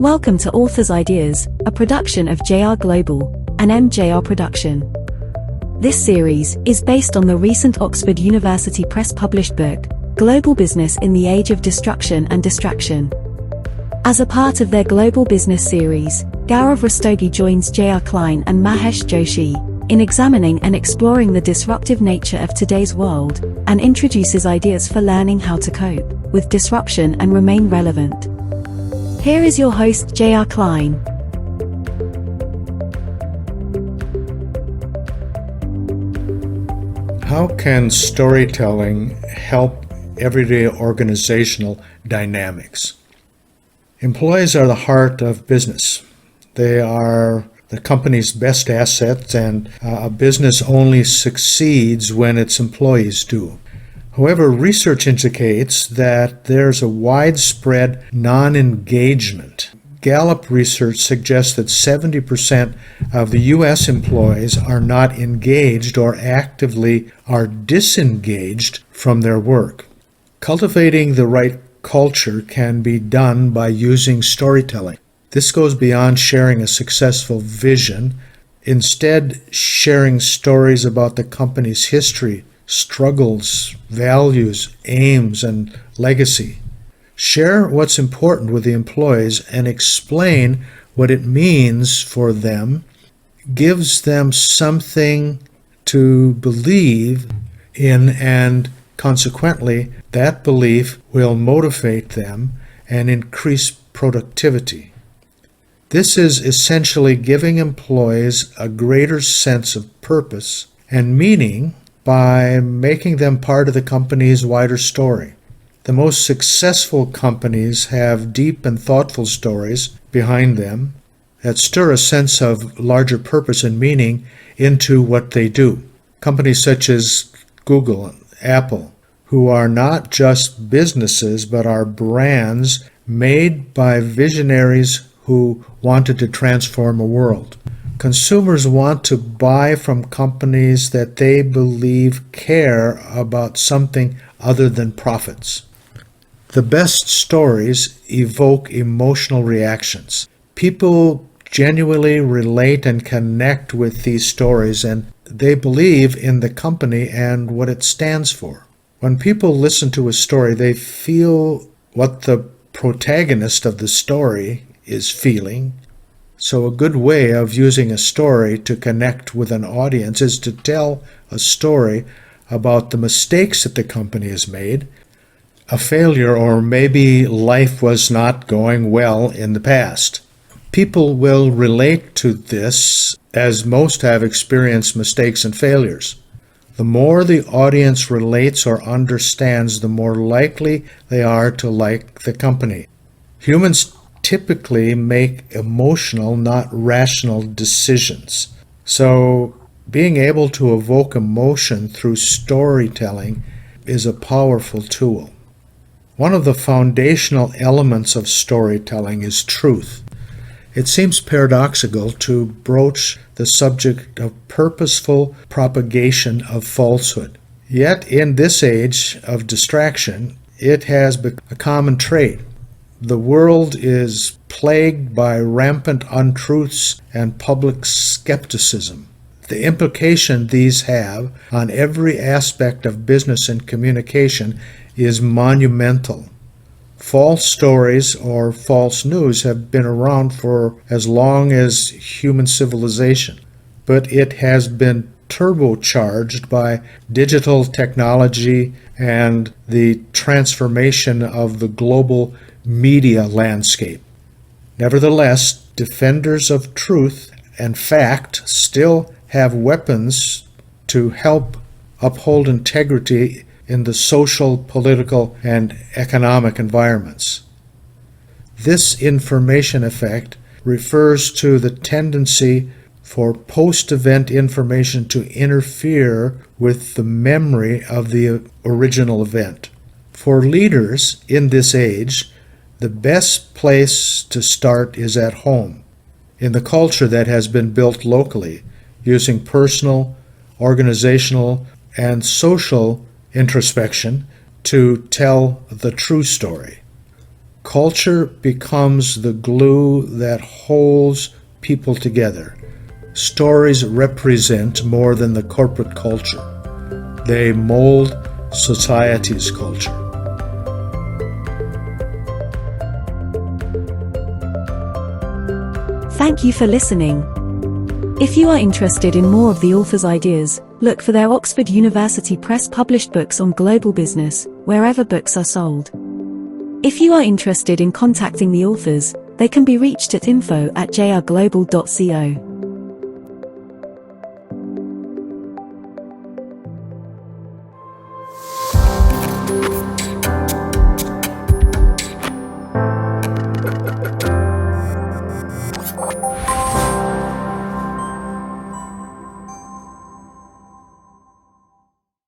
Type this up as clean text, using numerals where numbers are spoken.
Welcome to Author's Ideas, a production of JR Global, an MJR production. This series is based on the recent Oxford University Press published book, Global Business in the Age of Destruction and Distraction. As a part of their Global Business series, Gaurav Rastogi joins J.R. Klein and Mahesh Joshi in examining and exploring the disruptive nature of today's world, and introduces ideas for learning how to cope with disruption and remain relevant. Here is your host, J.R. Klein. How can storytelling help everyday organizational dynamics? Employees are the heart of business. They are the company's best assets, and a business only succeeds when its employees do. However, research indicates that there's a widespread non-engagement. Gallup research suggests that 70% of the U.S. employees are not engaged or actively are disengaged from their work. Cultivating the right culture can be done by using storytelling. This goes beyond sharing a successful vision, instead sharing stories about the company's history, struggles, values, aims, and legacy. Share what's important with the employees and explain what it means for them, gives them something to believe in, and consequently, that belief will motivate them and increase productivity. This is essentially giving employees a greater sense of purpose and meaning by making them part of the company's wider story. The most successful companies have deep and thoughtful stories behind them that stir a sense of larger purpose and meaning into what they do. Companies such as Google and Apple, who are not just businesses but are brands made by visionaries who wanted to transform a world. Consumers want to buy from companies that they believe care about something other than profits. The best stories evoke emotional reactions. People genuinely relate and connect with these stories, and they believe in the company and what it stands for. When people listen to a story, they feel what the protagonist of the story is feeling. So a good way of using a story to connect with an audience is to tell a story about the mistakes that the company has made, a failure, or maybe life was not going well in the past. People will relate to this, as most have experienced mistakes and failures. The more the audience relates or understands, the more likely they are to like the company. Humans typically make emotional, not rational decisions. So being able to evoke emotion through storytelling is a powerful tool. One of the foundational elements of storytelling is truth. It seems paradoxical to broach the subject of purposeful propagation of falsehood. Yet in this age of distraction, it has become a common trait. The world is plagued by rampant untruths and public skepticism. The implication these have on every aspect of business and communication is monumental. False stories or false news have been around for as long as human civilization, but it has been turbocharged by digital technology and the transformation of the global media landscape. Nevertheless, defenders of truth and fact still have weapons to help uphold integrity in the social, political, and economic environments. This information effect refers to the tendency for post-event information to interfere with the memory of the original event. For leaders in this age, the best place to start is at home, in the culture that has been built locally, using personal, organizational, and social introspection to tell the true story. Culture becomes the glue that holds people together. Stories represent more than the corporate culture. They mold society's culture. Thank you for listening. If you are interested in more of the author's ideas, look for their Oxford University Press published books on global business, wherever books are sold. If you are interested in contacting the authors, they can be reached at info@jrglobal.co.